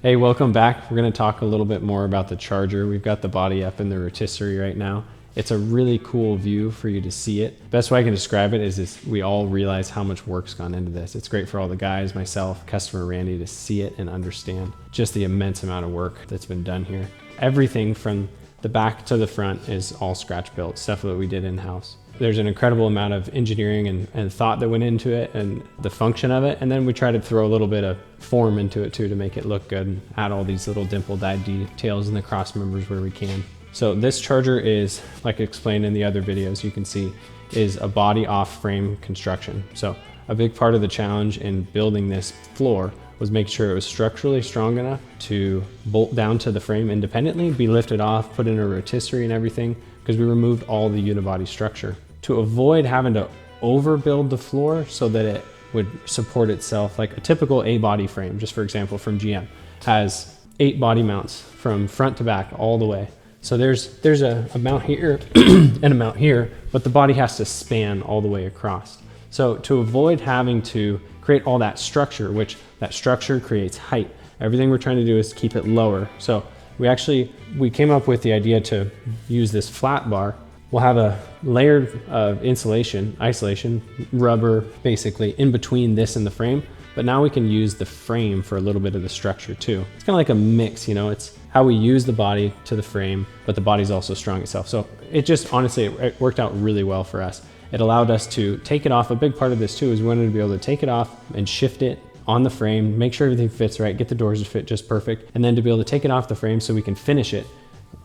Hey, welcome back. We're going to talk a little bit more about the charger. We've got the body up in the rotisserie right now. It's a really cool view for you to see it. Best way I can describe it is we all realize how much work's gone into this. It's great for all the guys, myself, customer Randy, to see it and understand just the immense amount of work that's been done here. Everything from the back to the front is all scratch built, stuff that we did in-house. There's an incredible amount of engineering and thought that went into it and the function of it. And then we try to throw a little bit of form into it too to make it look good and add all these little dimple-dyed details in the cross members where we can. So this charger is, like explained in the other videos you can see, is a body off frame construction. So a big part of the challenge in building this floor was making sure it was structurally strong enough to bolt down to the frame independently, be lifted off, put in a rotisserie and everything, because we removed all the unibody structure. To avoid having to overbuild the floor so that it would support itself, like a typical A-body frame, just for example from GM, has 8 body mounts from front to back all the way. So there's a mount here and a mount here, but the body has to span all the way across. So to avoid having to create all that structure, which that structure creates height, everything we're trying to do is keep it lower. So we came up with the idea to use this flat bar. We'll have a layer of insulation, isolation, rubber basically in between this and the frame, but now we can use the frame for a little bit of the structure too. It's kind of like a mix, you know, it's how we use the body to the frame, but the body's also strong itself. So it just, honestly, it worked out really well for us. It allowed us to take it off. A big part of this too is we wanted to be able to take it off and shift it on the frame, make sure everything fits right, get the doors to fit just perfect, and then to be able to take it off the frame so we can finish it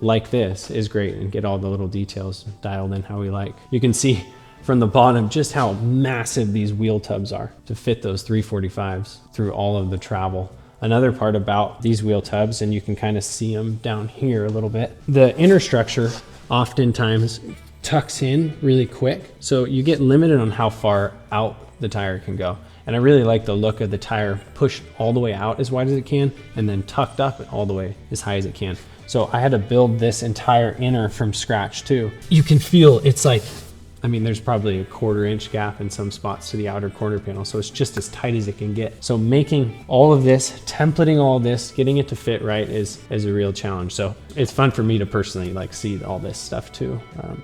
like this is great and get all the little details dialed in how we like. You can see from the bottom just how massive these wheel tubs are to fit those 345s through all of the travel. Another part about these wheel tubs, and you can kind of see them down here a little bit, the inner structure oftentimes tucks in really quick, so you get limited on how far out the tire can go. And I really like the look of the tire pushed all the way out as wide as it can and then tucked up all the way as high as it can. So I had to build this entire inner from scratch too. You can feel it's like, I mean, there's probably a 1/4 inch gap in some spots to the outer corner panel. So it's just as tight as it can get. So making all of this, templating all this, getting it to fit right is a real challenge. So it's fun for me to personally like see all this stuff too,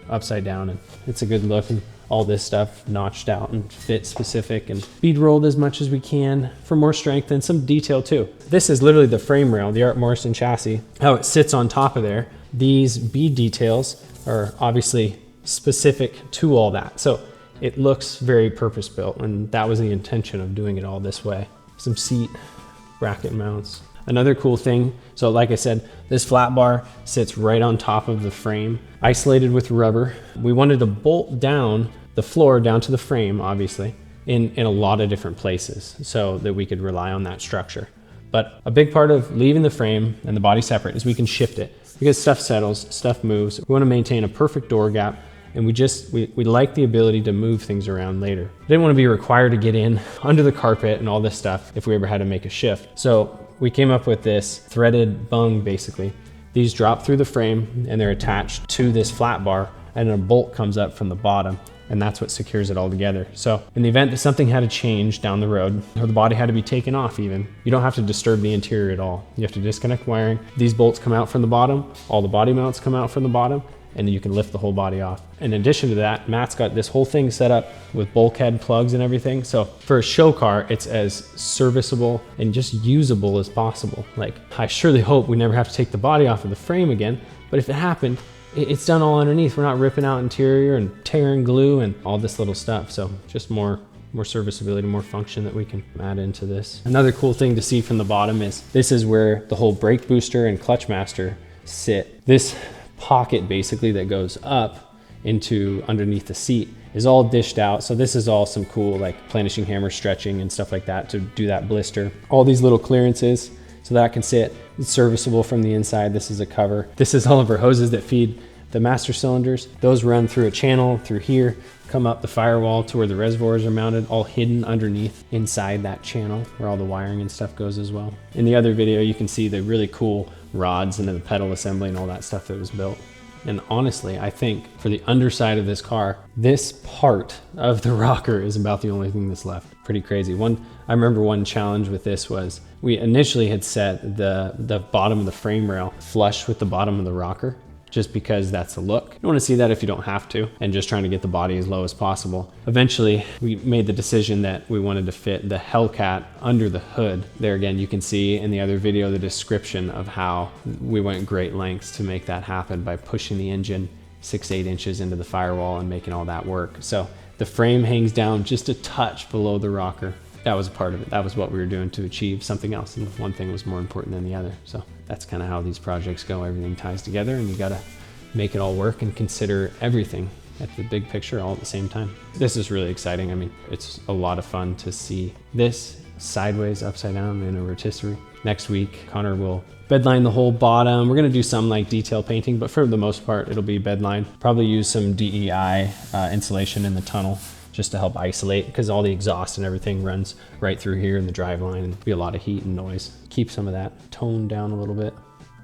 upside down, and it's a good look. And all this stuff notched out and fit specific and bead rolled as much as we can for more strength and some detail too. This is literally the frame rail, the Art Morrison chassis, how it sits on top of there. These bead details are obviously specific to all that. So it looks very purpose built, and that was the intention of doing it all this way. Some seat bracket mounts. Another cool thing, so like I said, this flat bar sits right on top of the frame, isolated with rubber. We wanted to bolt down the floor down to the frame, obviously, in a lot of different places so that we could rely on that structure. But a big part of leaving the frame and the body separate is we can shift it because stuff settles, stuff moves. We want to maintain a perfect door gap, and we like the ability to move things around later. We didn't want to be required to get in under the carpet and all this stuff if we ever had to make a shift. So we came up with this threaded bung basically. These drop through the frame and they're attached to this flat bar, and a bolt comes up from the bottom, and that's what secures it all together. So in the event that something had to change down the road, or the body had to be taken off even, you don't have to disturb the interior at all. You have to disconnect wiring. These bolts come out from the bottom, all the body mounts come out from the bottom, and you can lift the whole body off. In addition to that, Matt's got this whole thing set up with bulkhead plugs and everything. So for a show car, it's as serviceable and just usable as possible. Like, I surely hope we never have to take the body off of the frame again, but if it happened, it's done all underneath. We're not ripping out interior and tearing glue and all this little stuff. So just more serviceability, more function that we can add into this. Another cool thing to see from the bottom is this is where the whole brake booster and clutch master sit. This pocket basically that goes up into underneath the seat is all dished out. So this is all some cool like planishing hammer stretching and stuff like that to do that blister. All these little clearances so that can sit. It's serviceable from the inside. This is a cover. This is all of our hoses that feed the master cylinders. Those run through a channel through here, come up the firewall to where the reservoirs are mounted, all hidden underneath inside that channel where all the wiring and stuff goes as well. In the other video, you can see the really cool rods and the pedal assembly and all that stuff that was built. And honestly, I think for the underside of this car, this part of the rocker is about the only thing that's left. Pretty crazy. I remember one challenge with this was we initially had set the bottom of the frame rail flush with the bottom of the rocker, just because that's the look. You don't want to see that if you don't have to, and just trying to get the body as low as possible. Eventually, we made the decision that we wanted to fit the Hellcat under the hood. There again, you can see in the other video the description of how we went great lengths to make that happen by pushing the engine 6-8 inches into the firewall and making all that work. So the frame hangs down just a touch below the rocker. That was a part of it. That was what we were doing to achieve something else, and one thing was more important than the other. So that's kind of how these projects go. Everything ties together, and you got to make it all work and consider everything at the big picture all at the same time. This is really exciting. I mean, it's a lot of fun to see this sideways, upside down in a rotisserie. Next week, Connor will bedline the whole bottom. We're gonna do some like detail painting, but for the most part, it'll be bedline. Probably use some DEI insulation in the tunnel just to help isolate, because all the exhaust and everything runs right through here in the drive line, and be a lot of heat and noise. Keep some of that toned down a little bit.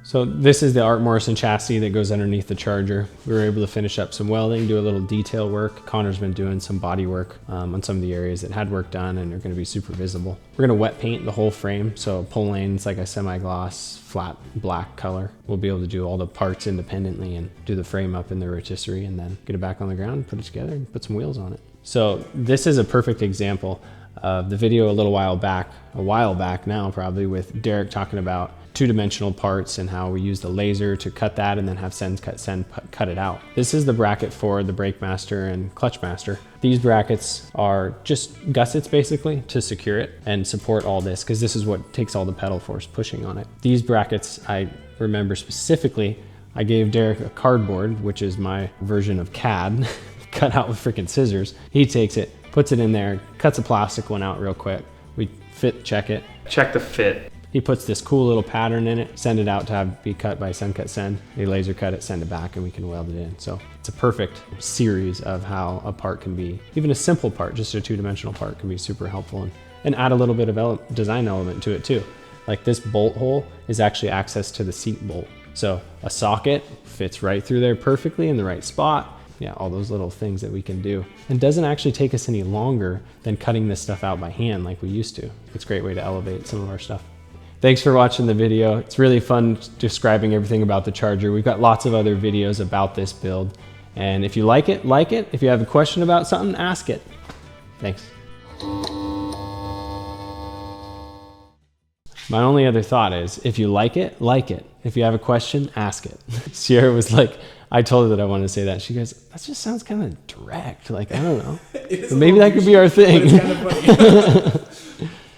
So this is the Art Morrison chassis that goes underneath the Charger. We were able to finish up some welding, do a little detail work. Connor's been doing some body work on some of the areas that had work done and are gonna be super visible. We're gonna wet paint the whole frame, so pull lanes like a semi-gloss, flat black color. We'll be able to do all the parts independently and do the frame up in the rotisserie, and then get it back on the ground, put it together, and put some wheels on it. So this is a perfect example of the video a while back now probably, with Derek talking about two-dimensional parts and how we use the laser to cut that and then have Send cut it out. This is the bracket for the brake master and clutch master. These brackets are just gussets basically to secure it and support all this, because this is what takes all the pedal force pushing on it. These brackets, I remember specifically, I gave Derek a cardboard, which is my version of CAD, cut out with freaking scissors. He takes it, puts it in there, cuts a plastic one out real quick. We check the fit. He puts this cool little pattern in it, send it out to be cut by Send. They laser cut it, send it back, and we can weld it in. So it's a perfect series of how a part can be, even a simple part, just a two-dimensional part, can be super helpful, and add a little bit of design element to it too. Like this bolt hole is actually access to the seat bolt. So a socket fits right through there perfectly in the right spot. Yeah, all those little things that we can do. And doesn't actually take us any longer than cutting this stuff out by hand like we used to. It's a great way to elevate some of our stuff. Thanks for watching the video. It's really fun describing everything about the Charger. We've got lots of other videos about this build. And if you like it, like it. If you have a question about something, ask it. Thanks. My only other thought is, if you like it, like it. If you have a question, ask it. Sierra was like, I told her that I wanted to say that. She goes, that just sounds kind of direct. Like, I don't know. But maybe that could be our thing. But it's kind of funny.